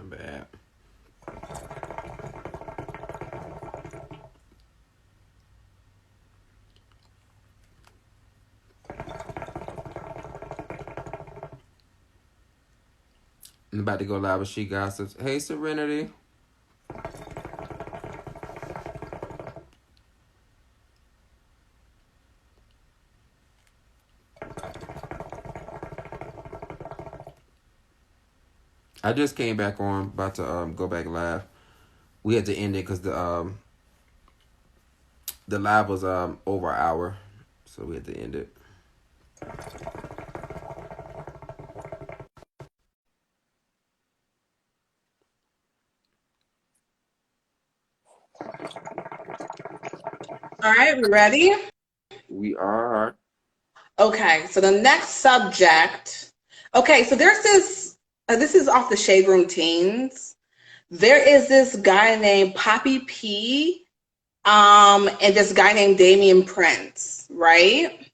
bad. I'm about to go live with She Gossips. Hey, Serenity. I just came back on, about to go back live. We had to end it because the live was over an hour, so we had to end it. All right, we ready? We are. Okay, so the next subject. Okay, so there's this. This is off the Shade Room Teens. There is this guy named Poppy P, and this guy named Damian Prince, right?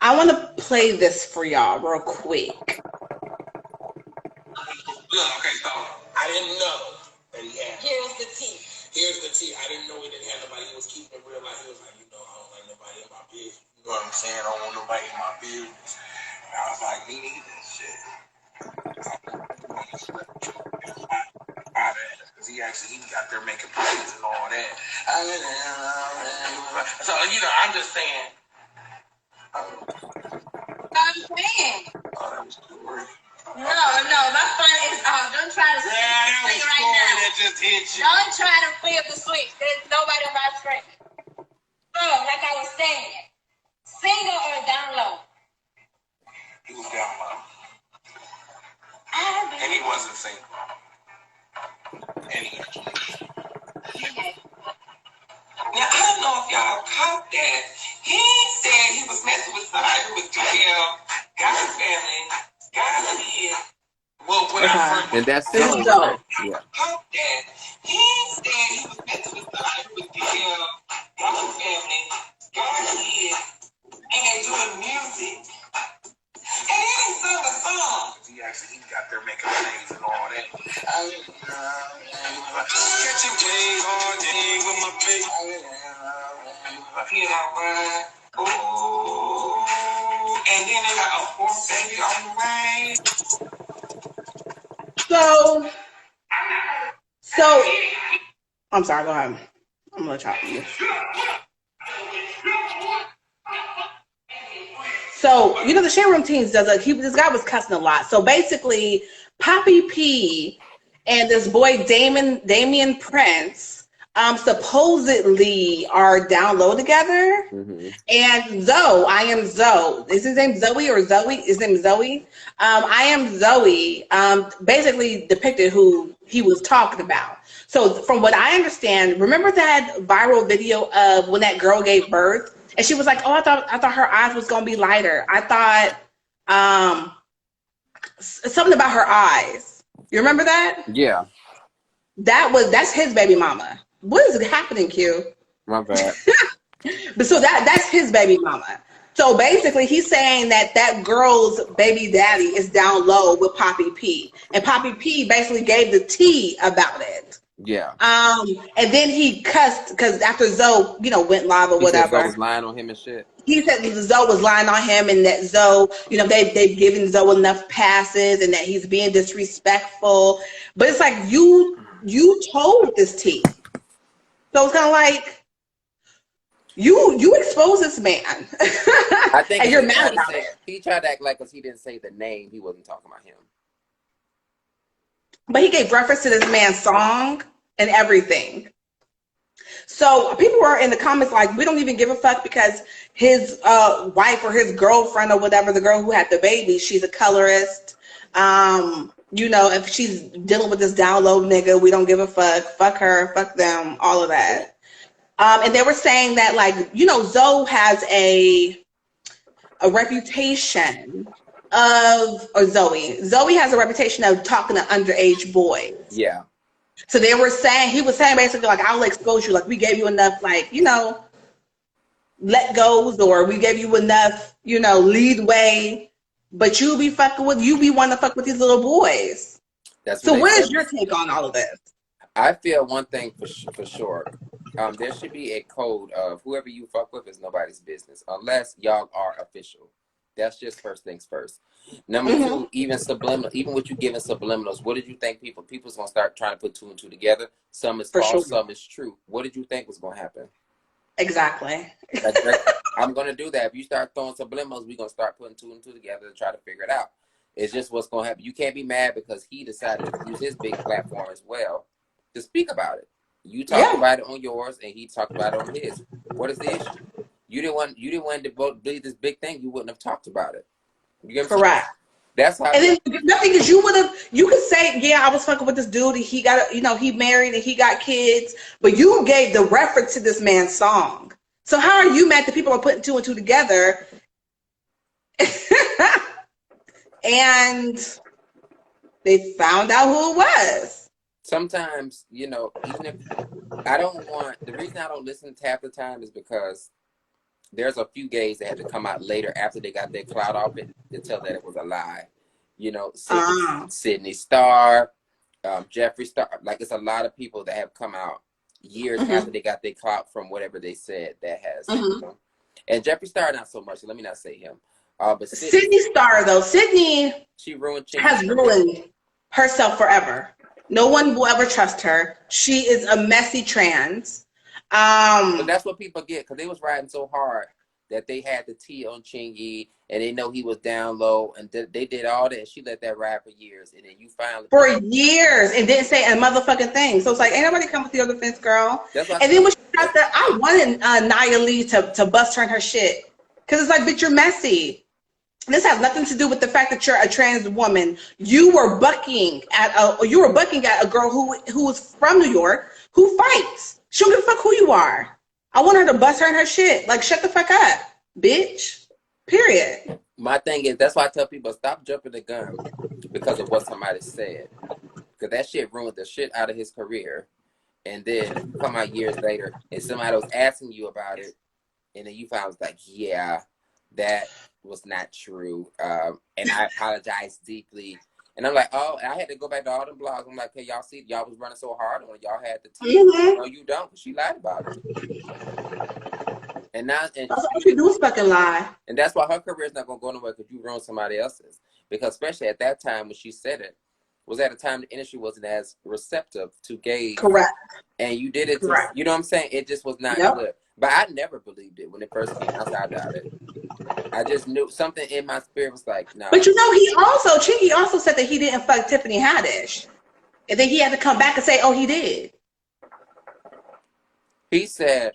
I want to play this for y'all real quick. Okay, so I didn't know that he had. Here's the tea. I didn't know he didn't have nobody. He was keeping it real. Like he was like, I don't like nobody in my business. You know what I'm saying? I don't want nobody in my business. And I was like, me neither. Shit. Because he got there making plays and all that. So I'm just saying. I'm saying. Oh, that was cool. No, my fun is off. Don't try to switch the swing right now. That just hit you. Don't try to flip the switch. There's nobody on my screen. So, like I was saying, single or down low? He was down low. And he wasn't single. Okay. Now, I don't know if y'all caught that. He said he was messing with somebody who was got his family, got his kid. Well, when I first... And that's This is dope. Yeah. Caught that. He said he was messing with somebody who was got his family, got his kid, and doing music. And then he sung a song. He got there making plays and all that. Catching plays all day with my baby. Ooh. And then they got a fourth baby on the way. So, I'm sorry, go ahead. I'm going to chop you. So, the Shade Room Teens this guy was cussing a lot. So basically, Poppy P and this boy Damian Prince supposedly are down low together. Mm-hmm. And I am Zoe. Is his name Zoe or Zoe? His name is Zoe. I am Zoe. Basically depicted who he was talking about. So from what I understand, remember that viral video of when that girl gave birth? And she was like, "Oh, I thought her eyes was gonna be lighter. I thought something about her eyes." You remember that? Yeah. That's his baby mama. What is happening, Q? My bad. But so that's his baby mama. So basically, he's saying that girl's baby daddy is down low with Poppy P, and Poppy P basically gave the tea about it. Yeah. And then he cussed because after Zoe, went live or whatever. Zoe was lying on him and shit. He said Zoe was lying on him and that Zoe, they've given Zoe enough passes and that he's being disrespectful. But it's like you told this tea. So it's kind of like you expose this man. I think and you're mad about it. He tried to act like because he didn't say the name, he wasn't talking about him. But he gave reference to this man's song and everything. So people were in the comments like, we don't even give a fuck because his wife or his girlfriend or whatever, the girl who had the baby, she's a colorist. If she's dealing with this down low nigga, we don't give a fuck. Fuck her, fuck them, all of that. And they were saying that Zoe has a reputation Zoe has a reputation of talking to underage boys. Yeah. So he was saying basically like, I'll expose you. Like we gave you enough, let goes, or we gave you enough, lead way, but you be wanting to fuck with these little boys. That's what So they what said. is your take on all of this? I feel one thing for sure. There should be a code of whoever you fuck with is nobody's business unless y'all are official. That's just first things first. Number two, even subliminal, even what you giving subliminals, what did you think people's gonna start trying to put two and two together? Some is For false, sure. some is true. What did you think was gonna happen? Exactly. I'm gonna do that. If you start throwing subliminals, we're gonna start putting two and two together to try to figure it out. It's just what's gonna happen. You can't be mad because he decided to use his big platform as well to speak about it. You talked about it on yours, and he talked about it on his. What is the issue? You didn't want to believe this big thing. You wouldn't have talked about it. You get what I'm saying? Correct. That's how. And then nothing is you could say, yeah, I was fucking with this dude and he got, he married and he got kids, but you gave the reference to this man's song. So how are you mad that people are putting two and two together? And they found out who it was. Sometimes, even if I don't want, the reason I don't listen to half the time is because there's a few gays that had to come out later after they got their clout off it to tell that it was a lie. Sydney Starr, Jeffree Star. Like, it's a lot of people that have come out years after they got their clout from whatever they said that has. And Jeffree Star, not so much. So let me not say him. But Sydney Starr, though. Sydney she has ruined herself forever. No one will ever trust her. She is a messy trans. But that's what people get, because they was riding so hard that they had the T on Chingy, and they know he was down low, and they did all that, and she let that ride for years, and then you finally... For years, and didn't say a motherfucking thing. So it's like, ain't nobody come with your defense, girl. And then when she got there, I wanted Nia Lee to bust her in her shit. Because it's like, bitch, you're messy. This has nothing to do with the fact that you're a trans woman. You were bucking at a girl who was from New York who fights. She don't give a fuck who you are. I want her to bust her in her shit. Like, shut the fuck up, bitch. Period. My thing is, that's why I tell people, stop jumping the gun because of what somebody said. Because that shit ruined the shit out of his career. And then come out years later, and somebody was asking you about it, and then you found was like, yeah, that was not true. And I apologize deeply. And I'm like, oh, and I had to go back to all them blogs. I'm like, hey, y'all see, y'all was running so hard on it. Y'all had the team. No, you don't, because she lied about it. And now, all she do is fucking lie. And that's why her career is not going to go nowhere, because you ruined somebody else's. Because especially at that time when she said it, was at a time the industry wasn't as receptive to gays. Correct. And you did it to, you know what I'm saying? It just was not good. But I never believed it when it first came out. I doubt it. I just knew something in my spirit was like, no. But Chingy also said that he didn't fuck Tiffany Haddish. And then he had to come back and say, oh, he did. He said,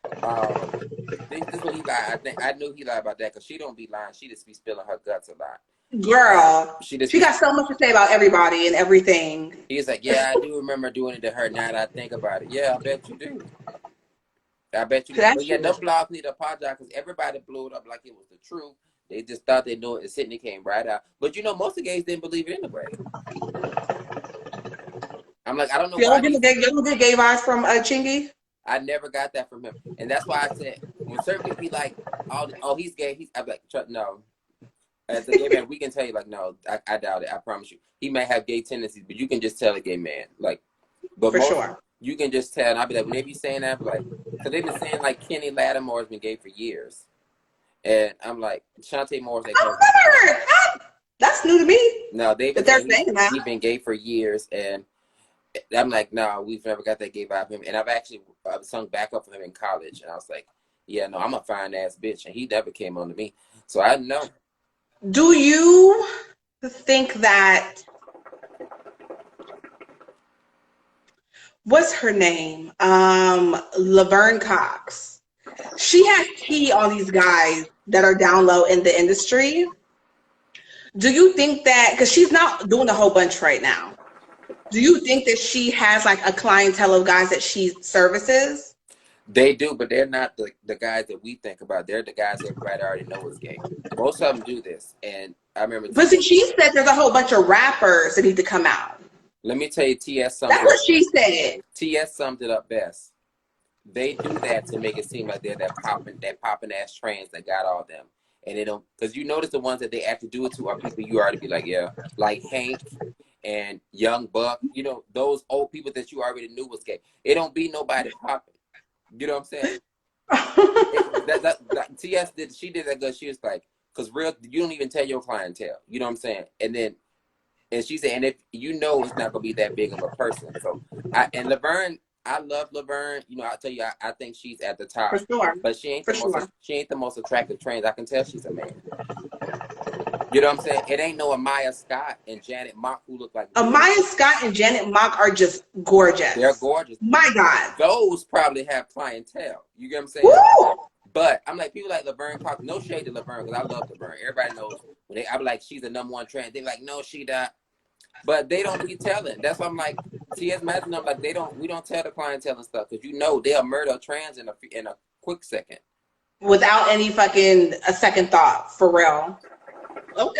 this is what he lied. I knew he lied about that, because she don't be lying. She just be spilling her guts a lot. Girl, she got so much to say about everybody and everything. He's like, yeah, I do remember doing it to her. Now that I think about it, yeah, I bet you do. I bet you do. But yeah, them blogs need to apologize, because everybody blew it up like it was the truth. They just thought they knew it, and Sydney came right out. But most of the gays didn't believe it anyway. I'm like, I don't know why. You don't get gay vibes from Chingy? I never got that from him. And that's why I said, when certain people be like, oh, he's gay, I'm like, no. As a gay man, we can tell you, like, no, I doubt it. I promise you. He may have gay tendencies, but you can just tell a gay man. Like, but for sure. You can just tell. And I'll be like, when they be saying that, I'm like, because they've been saying, like, Kenny Lattimore has been gay for years. And I'm like, Shantae Moore's like, that's new to me. No, they've been saying he's been gay for years. And I'm like, no, we've never got that gay vibe from him. And I've actually sung backup for him in college. And I was like, yeah, no, I'm a fine ass bitch. And he never came on to me. So I know. Do you think that, what's her name? Laverne Cox. She has tea on these guys that are down low in the industry. Do you think that, because she's not doing a whole bunch right now, do you think that she has like a clientele of guys that she services? They do, but they're not the guys that we think about. They're the guys that everybody already know is gay. Most of them do this. And I remember... But see, she said there's a whole bunch of rappers that need to come out. Let me tell you, T.S. summed That's what she said. T.S. summed it up best. They do that to make it seem like they're that popping ass trans that got all them. And they don't... Because you notice the ones that they actually do it to are people you already be like, yeah. Like Hank and Young Buck, you know, those old people that you already knew was gay. It don't be nobody popping. You know what I'm saying? TS did, she did that good. She was like, because real, you don't even tell your clientele. You know what I'm saying? And she said, and if you know it's not gonna be that big of a person. So Laverne, I love Laverne. You know, I'll tell you, I think she's at the top. For sure. But she ain't For the sure. most she ain't the most attractive trans. I can tell she's a man. You know what I'm saying? It ain't no Amaya Scott and Janet Mock who look like Amaya Scott and Janet Mock are just gorgeous. They're gorgeous. My God. Those probably have clientele. You get what I'm saying? Woo! But I'm like, people like Laverne Cox, no shade to Laverne, because I love Laverne. Everybody knows when I'm like, she's the #1 trans. They're like, no, she not. But they don't be telling. That's why I'm like, T.S. Madison, I'm like, we don't tell the clientele and stuff, because you know they'll murder a trans in a quick second. Without any fucking a second thought, for real. Okay.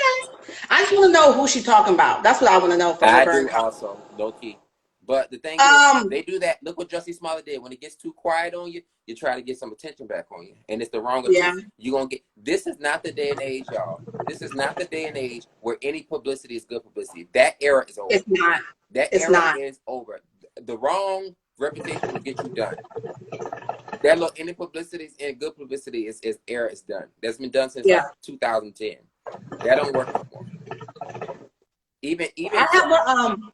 I just want to know who she's talking about. That's what I want to know from I Laverne do Cox. also, low key. But the thing is, they do that. Look what Jussie Smollett did. When it gets too quiet on you, you try to get some attention back on you. And it's the wrong attention. You're going to get, this is not the day and age, y'all. This is not the day and age where any publicity is good publicity. That era is over. It's not. That It's era not. is over. The wrong reputation will get you done. That look, any publicity and good publicity is era is done. That's been done since like 2010. That don't work no more. Even I have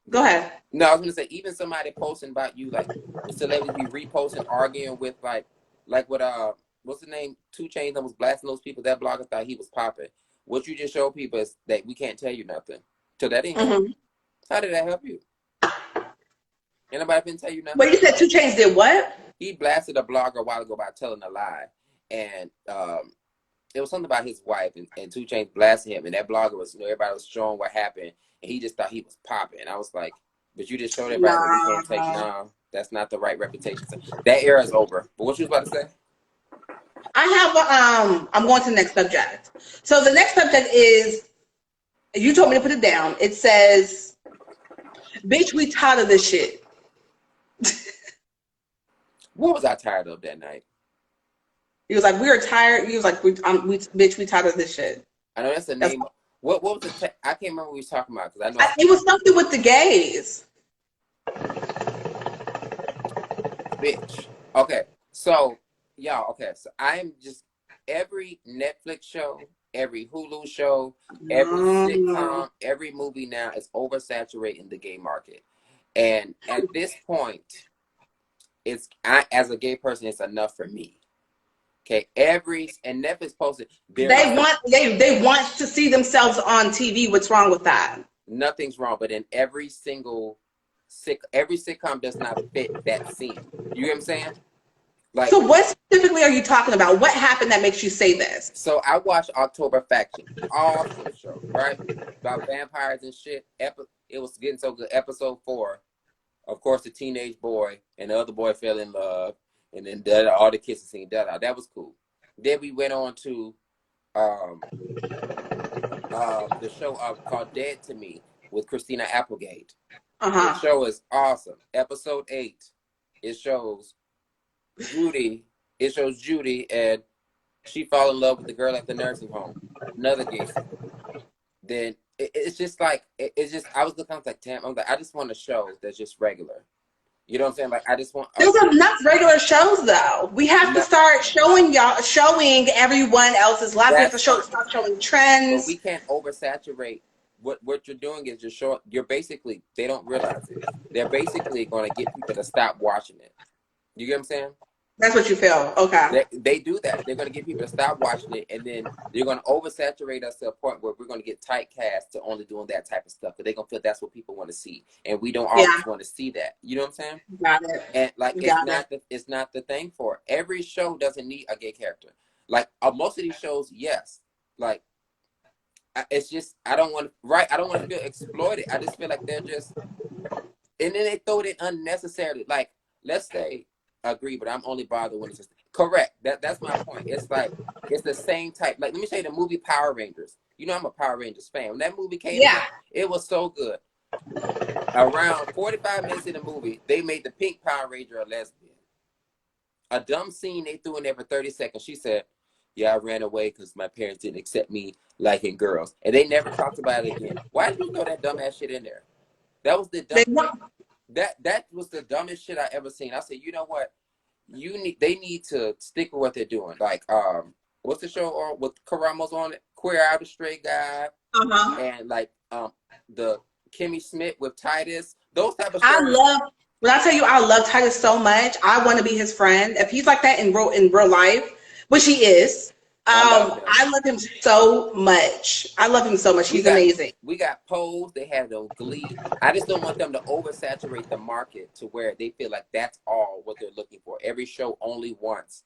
go ahead. No, I was gonna say even somebody posting about you, like celebrities be reposting, arguing with like what what's the name? 2 Chainz that was blasting those people. That blogger thought he was popping. What you just showed people is that we can't tell you nothing. So that ain't help. How did that help you? Anybody been tell you nothing? But you said 2 Chainz did what? He blasted a blogger a while ago by telling a lie, and it was something about his wife, and 2 Chainz blasted him, and that blogger was, you know, everybody was showing what happened, and he just thought he was popping. I was like, but you just showed everybody that we can't take. No, that's not the right reputation. So that era is over. But what you was about to say? I have I'm going to the next subject. So the next subject is, you told me to put it down. It says, bitch, we tired of this shit. What was I tired of that night? He was like, we are tired. He was like, bitch, we tired of this shit. I know that's the name. What was the? I can't remember what we was talking about, because I know it was something with the gays. Bitch. Okay, so y'all. Okay, so I'm just every Netflix show, every Hulu show, every sitcom, every movie now is oversaturating the gay market, and at this point, as a gay person, it's enough for me. Okay, and Netflix posted. They want to see themselves on TV. What's wrong with that? Nothing's wrong, but in every sitcom does not fit that scene. You get what I'm saying? Like, so what specifically are you talking about? What happened that makes you say this? So I watched October Faction, awesome show, right? About vampires and shit. It was getting so good. Episode 4, of course, the teenage boy and the other boy fell in love. And then all the kissing scene, that was cool. Then we went on to the show called Dead to Me with Christina Applegate. The show is awesome. Episode 8, it shows Judy, and she fall in love with the girl at the nursing home. Another gay scene. Then it's just like, I was looking, I was like, damn, I just want a show that's just regular. You know what I'm saying? Like, I just want. There's enough regular shows, though. We have to start showing everyone else's life. We have to start showing trends. But we can't oversaturate. What you're doing is just showing. You're basically, they don't realize it. They're basically going to get people to stop watching it. You get what I'm saying? That's what you feel. Okay. They do that. They're going to get people to stop watching it, and then they're going to oversaturate us to a point where we're going to get tight cast to only doing that type of stuff. But they're going to feel that's what people want to see, and we don't always want to see that. You know what I'm saying? Got it. And like, it's not the thing for it. Every show doesn't need a gay character. Like most of these shows, yes. Like, it's just I don't want to feel exploited. I just feel like they're just, and then they throw it in unnecessarily. Like, let's say. Agree, but I'm only bothered when it's just correct. That's my point. It's like it's the same type. Like, let me say the movie Power Rangers. You know, I'm a Power Rangers fan. When that movie came out, it was so good. Around 45 minutes in the movie, they made the pink Power Ranger a lesbian. A dumb scene they threw in there for 30 seconds. She said, "Yeah, I ran away because my parents didn't accept me liking girls," and they never talked about it again. Why did you throw that dumbass shit in there? That was the They dumb, want. that was the dumbest shit I ever seen. I said, you know what? They need to stick with what they're doing. Like what's the show with Karamos on it? Queer Eye, the Straight Guy, and like the Kimmy Smith with Titus. Those type of shows. When I tell you I love Titus so much, I want to be his friend. If he's like that in real life, which he is, I love him so much. I love him so much. He's amazing. We got Pose. They had no Glee. I just don't want them to oversaturate the market to where they feel like that's all what they're looking for. Every show only wants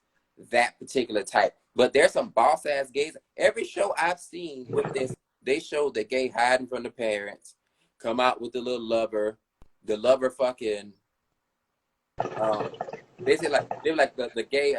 that particular type. But there's some boss ass gays. Every show I've seen with this, they show the gay hiding from the parents, come out with the little lover, the lover fucking. They say they're like the gay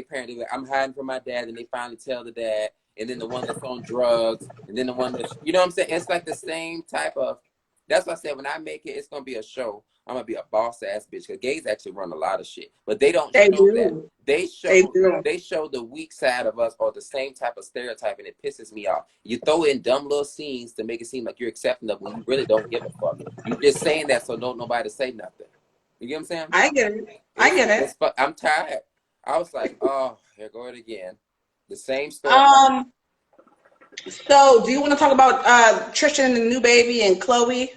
parent. They're like, I'm hiding from my dad, and they finally tell the dad, and then the one that's on drugs, and then the one that's, you know what I'm saying? It's like the same type of. That's why I said when I make it, it's gonna be a show. I'm gonna be a boss ass bitch, because gays actually run a lot of shit, but they don't show that. They show the weak side of us, or the same type of stereotype, and it pisses me off. You throw in dumb little scenes to make it seem like you're accepting of when you really don't give a fuck. You're just saying that so don't nobody say nothing. You get what I'm saying? I get it. I'm tired. I was like, oh, here go it again. The same story. So, do you want to talk about Tristan and the new baby and Chloe?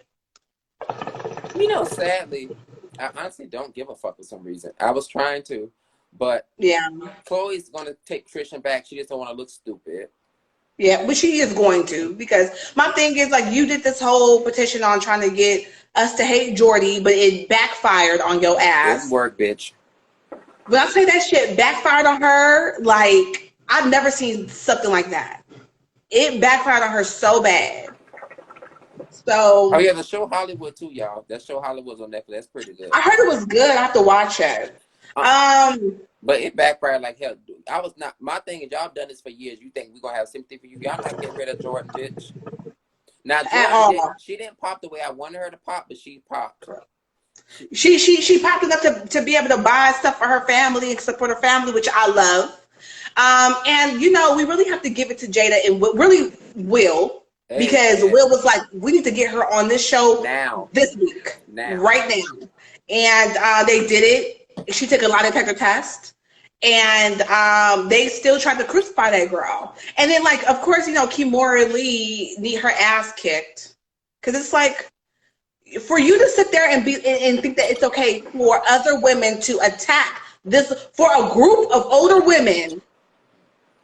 You know, sadly, I honestly don't give a fuck for some reason. I was trying to, but yeah, Chloe's going to take Tristan back. She just don't want to look stupid. Yeah, but she is going to, because my thing is, like, you did this whole petition on trying to get us to hate Jordy, but it backfired on your ass. Didn't work, bitch. When I say that shit backfired on her, like, I've never seen something like that. It backfired on her so bad. So. Oh yeah, the show Hollywood too, y'all. That show Hollywood's on Netflix. That's pretty good. I heard it was good. I have to watch it. But it backfired like hell. I was not. My thing is, y'all done this for years. You think we're gonna have sympathy for you? Y'all not getting rid of Jordan, bitch. Now, she didn't pop the way I wanted her to pop, but she popped. She popped enough to be able to buy stuff for her family and support her family, which I love. And you know, we really have to give it to Jada and really Will, because Will was like, we need to get her on this show now, this week, right now. And they did it. She took a lie detector test. And they still tried to crucify that girl. And then, like, of course, you know, Kimora Lee need her ass kicked. Because it's like, for you to sit there and think that it's okay for other women to attack this, for a group of older women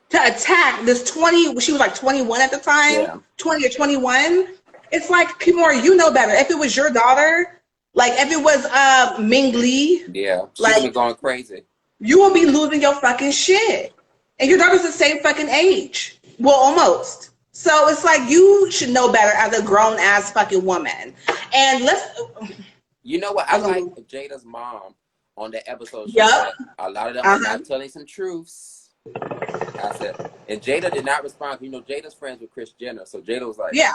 to attack this 20, she was like 21 at the time, 20 or 21. It's like, Kimora, you know better. If it was your daughter, like, if it was Ming Lee. Yeah, she's like, going crazy. You will be losing your fucking shit. And your daughter's the same fucking age. Well, almost. So it's like, you should know better as a grown-ass fucking woman. And You know what? I like Jada's mom on that episode. She said, a lot of them are not telling some truths. I said, and Jada did not respond. You know, Jada's friends with Kris Jenner. So Jada was like... Yeah.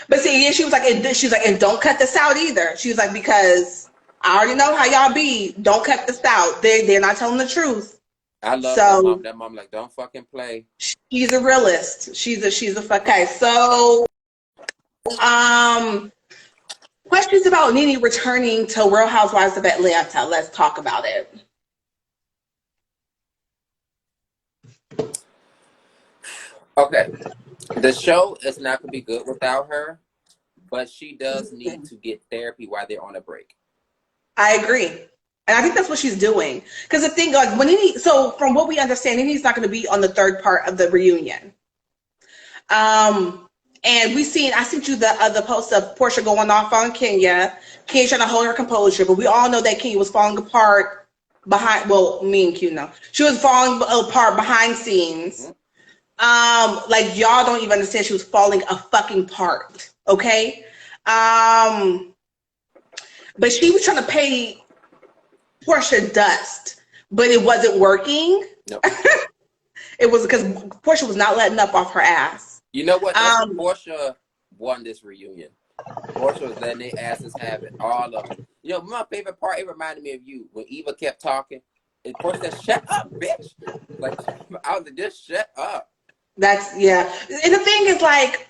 But see, she was like, and don't cut this out either. She was like, because... I already know how y'all be. Don't cut this out. They're not telling the truth. I love that mom. That mom like, don't fucking play. She's a realist. She's a fuck. Okay, so questions about Nene returning to Real Housewives of Atlanta. Let's talk about it. Okay. The show is not gonna be good without her, but she does need to get therapy while they're on a break. I agree. And I think that's what she's doing. Because the thing, like, when so from what we understand, Nene's not going to be on the third part of the reunion. And I sent you the post of Portia going off on Kenya. Kenya trying to hold her composure, but we all know that Kenya was falling apart behind, well, me and Q know. She was falling apart behind scenes. Like, y'all don't even understand, she was falling a fucking part, okay? But she was trying to pay Portia dust, but it wasn't working. Nope. It was because Portia was not letting up off her ass. You know what? Portia won this reunion. Portia was letting their asses have it, all of them. You know, my favorite part, it reminded me of you, when Eva kept talking, and Portia said, shut up, bitch. Like, I was like, just shut up. That's, yeah. And the thing is, like,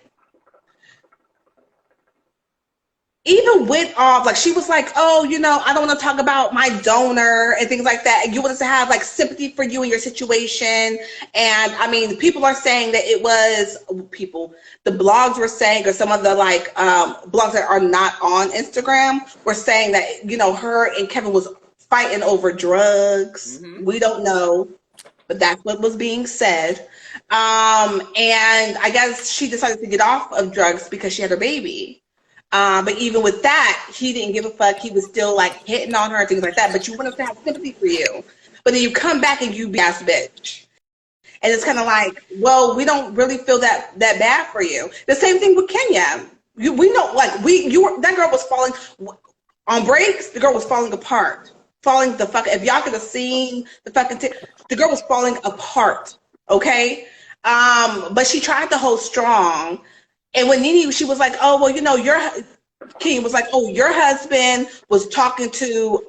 even went off, like she was like, oh, you know, I don't want to talk about my donor and things like that. And you want us to have like sympathy for you and your situation. And I mean, people are saying that it was the blogs were saying, or some of the like blogs that are not on Instagram were saying that, you know, her and Kevin was fighting over drugs. Mm-hmm. We don't know, but that's what was being said. And I guess she decided to get off of drugs because she had her baby. But even with that, he didn't give a fuck. He was still like hitting on her and things like that. But you want us to have sympathy for you. But then you come back and you be ass bitch. And it's kind of like, well, we don't really feel that bad for you. The same thing with Kenya. We know, like, that girl was falling on breaks. The girl was falling apart, falling the fuck. If y'all could have seen the fucking, the girl was falling apart. Okay, but she tried to hold strong. And when Nene, she was like, oh, well, you know, King was like, oh, your husband was talking to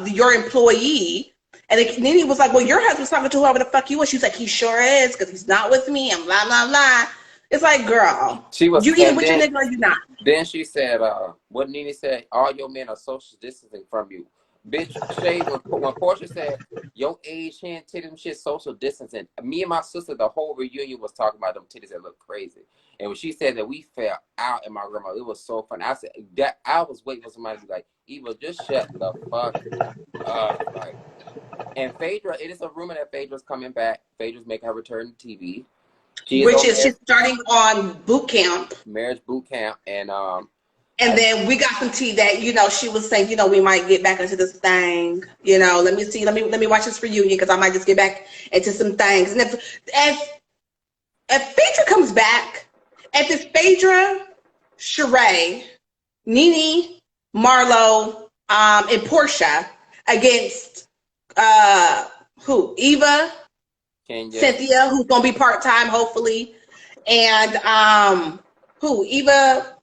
your employee. And Nene was like, well, your husband's talking to whoever the fuck you was. She was like, he sure is, because he's not with me, and blah, blah, blah. It's like, girl, you either with your nigga or you not. Then she said, what Nene said, all your men are social distancing from you. Bitch, Shade, when Portia said, your age, hand, titty, them shit, social distancing. Me and my sister, the whole reunion was talking about them titties that look crazy. And when she said that we fell out in my grandma, it was so funny. I said that I was waiting for somebody to be like, Eva, just shut the fuck up. Like, and Phaedra, it is a rumor that Phaedra's coming back. Phaedra's making her return to TV. She's starting on boot camp. Marriage boot camp. And then we got some tea that, you know, she was saying, you know, we might get back into this thing. You know, let me watch this reunion because I might just get back into some things. And if Phaedra comes back, if it's Phaedra, Sheree, Nene, Marlo, and Portia against who? Eva, Kenya. Cynthia, who's gonna be part-time hopefully, and who? Eva,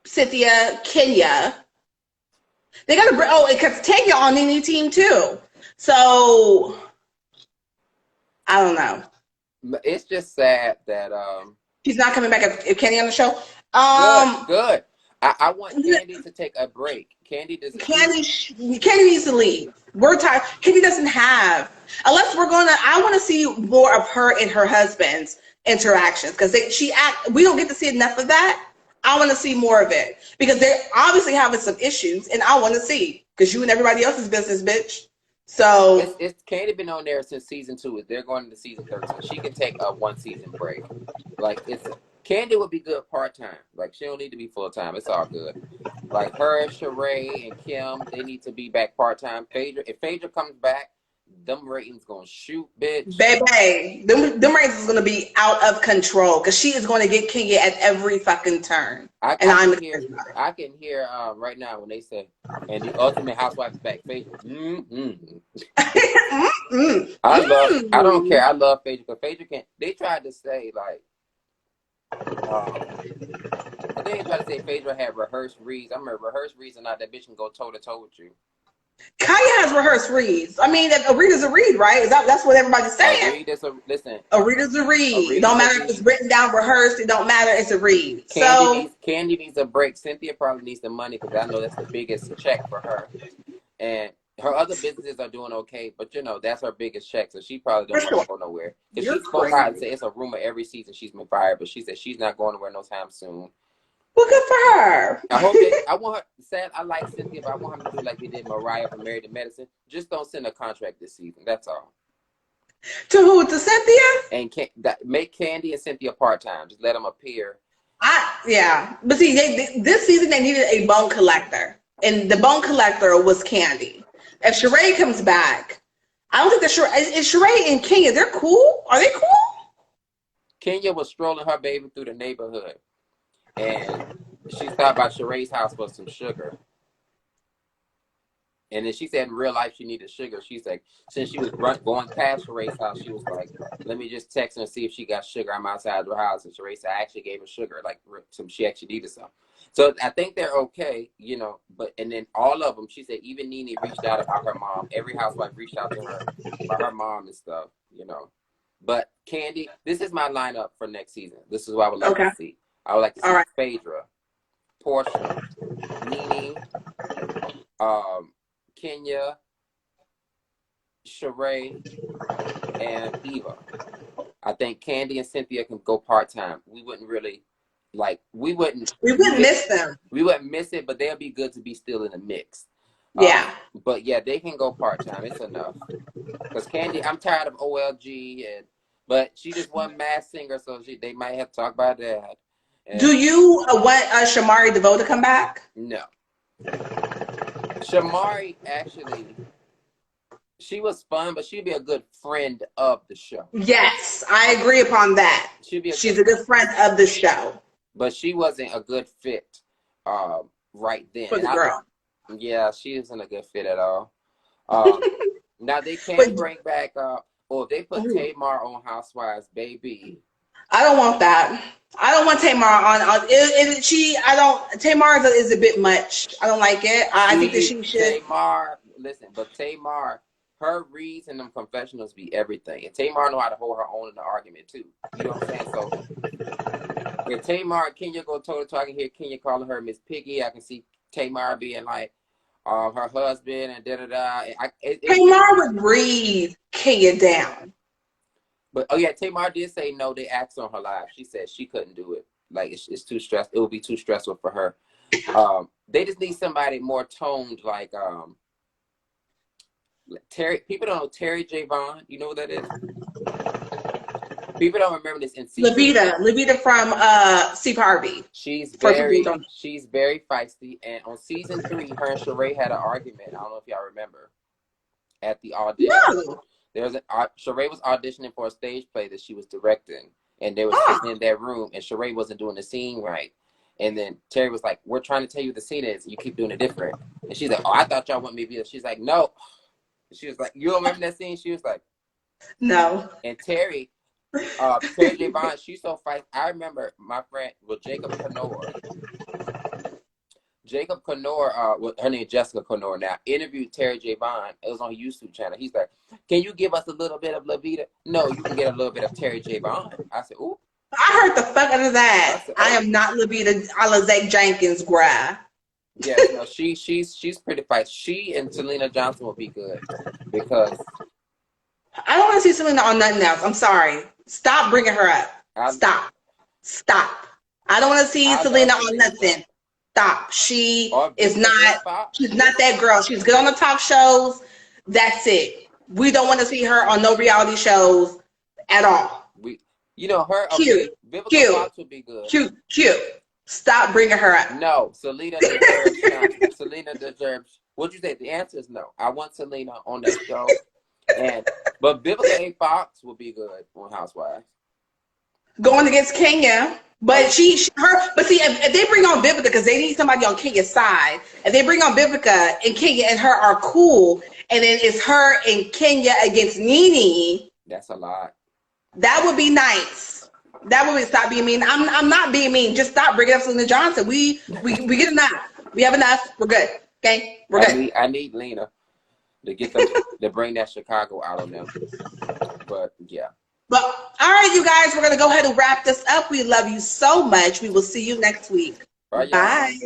Cynthia, Kenya. They gotta bring, oh, because Tanya on any team too. So I don't know. It's just sad that she's not coming back if Candy on the show. Good. I want Candy to take a break. Candy needs to leave. We're tired. Candy doesn't have, unless I want to see more of her and her husband's interactions because we don't get to see enough of that. I want to see more of it because they're obviously having some issues, and I want to see because you and everybody else's business, bitch. So it's Candy been on there since season 2. They're going into season 13. She can take a 1-season break. Like Candy would be good part-time. Like she don't need to be full-time. It's all good. Like her, Sheree, and Kim, they need to be back part-time. If Phaedra comes back, them ratings gonna shoot, bitch. Baby, them ratings is gonna be out of control because she is going to get Kenya at every fucking turn. I can hear right now when they say, and the Ultimate Housewife is back. Phaedra. I don't care. I love Phaedra because Phaedra can't. They tried to say like. They ain't trying to say Phaedra had rehearsed reads. I remember rehearsed reads or not, that bitch can go toe to toe with you. Kaya has rehearsed reads. I mean, a read is a read, right? That's what everybody's saying. A read is a read. It don't matter if it's written down, rehearsed. It don't matter. It's a read. Candy needs a break. Cynthia probably needs the money because I know that's the biggest check for her. And her other businesses are doing okay, but you know that's her biggest check, so she probably don't want to go nowhere. Because she's spoke out and say it's a rumor every season she's been fired, but she said she's not going nowhere no time soon. Well, good for her. I want her. Sad. I like Cynthia, but I want her to do like they did Mariah from Married to Medicine. Just don't send a contract this season. That's all. To who? To Cynthia? And make Candy and Cynthia part time. Just let them appear. Yeah, but see, this season they needed a bone collector, and the bone collector was Candy. If Sheree comes back, I don't think is Sheree and Kenya. They're cool. Are they cool? Kenya was strolling her baby through the neighborhood. And she stopped by Sheree's house for some sugar. And then she said in real life she needed sugar. She's like, since she was going past Sheree's house, she was like, let me just text her and see if she got sugar. I'm outside her house. And Sheree said, I actually gave her sugar. Like, she actually needed some. So I think they're okay, you know. And then all of them, she said, even Nene reached out about her mom. Every housewife reached out to her about her mom and stuff, you know. But Candy, this is my lineup for next season. This is what I would like to see. I would like to see Phaedra, Portia, Nene, Kenya, Sheree, and Eva. I think Candy and Cynthia can go part-time. We wouldn't really, we wouldn't miss them. We wouldn't miss it, but they'll be good to be still in the mix. Yeah. But yeah, they can go part-time. It's enough. Because Candy, I'm tired of OLG, but she just one Masked Singer, so they might have to talk about that. And do you want Shamari DeVoe to come back? No. Shamari, actually, she was fun, but she'd be a good friend of the show. Yes, I agree upon that. She's a good friend of the show. But she wasn't a good fit right then. For the girl. Yeah, she isn't a good fit at all. Now they can bring back, if they put Tamar on Housewives, baby. I don't want that. I don't want Tamar on. Tamar is a bit much. I don't like it. I think that she should. Tamar, her reads in them confessionals be everything. And Tamar know how to hold her own in the argument too. You know what I'm saying? So if Tamar and Kenya go toe-to-toe, I can hear Kenya calling her Miss Piggy. I can see Tamar being like her husband and da-da-da. Tamar would breathe Kenya down. But Tamar did say no. They asked her on her live. She said she couldn't do it. Like it's too stressful. It would be too stressful for her. They just need somebody more toned, like Terry. People don't know Terry J. Vaughn. You know what that is? People don't remember this in season. Levita from Steve Harvey. She's very feisty. And on season 3, her and Sheree had an argument. I don't know if y'all remember. At the audition. No. Sheree was auditioning for a stage play that she was directing, and they were sitting in that room, and Sheree wasn't doing the scene right. And then Terry was like, "We're trying to tell you what the scene is, and you keep doing it different." And she's like, "Oh, I thought y'all want me to be." She's like, "No." And she was like, "You don't remember that scene?" She was like, "No." And Terry J. Vaughn, she's so feisty. I remember my friend, Jacob Knorr, her name is Jessica Knorr now, interviewed Terry J. Vaughn. It was on his YouTube channel. He's like, "Can you give us a little bit of Levita?" "No, you can get a little bit of Terry J. Vaughn." I said, "Ooh." I heard the fuck out of that. I am not Levita a la Zach Jenkins, bruh. Yeah, no, she's pretty feisty. She and Selena Johnson will be good because I don't want to see Selena on nothing else. I'm sorry. Stop bringing her up. Stop. I don't want to see Selena on nothing. Stop. She's not that girl. She's good on the talk shows. That's it. We don't want to see her on no reality shows at all. Her cute. Vivica Fox would be good. Cute. Stop bringing her up. No, Selena deserves. Selena deserves. What'd you say? The answer is no. I want Selena on that show. But Vivica Fox will be good on Housewives. Going against Kenya. But but see, if they bring on Vivica, because they need somebody on Kenya's side, if they bring on Vivica and Kenya and her are cool, and then it's her and Kenya against Nene. That's a lot. That would be nice. That would be, stop being mean. I'm not being mean. Just stop bringing up Selena Johnson. We get enough. We have enough. We're good. Okay, we're good. I need Lena to get them to bring that Chicago out of them. But yeah. But all right, you guys, we're gonna go ahead and wrap this up. We love you so much. We will see you next week. Bye. Bye.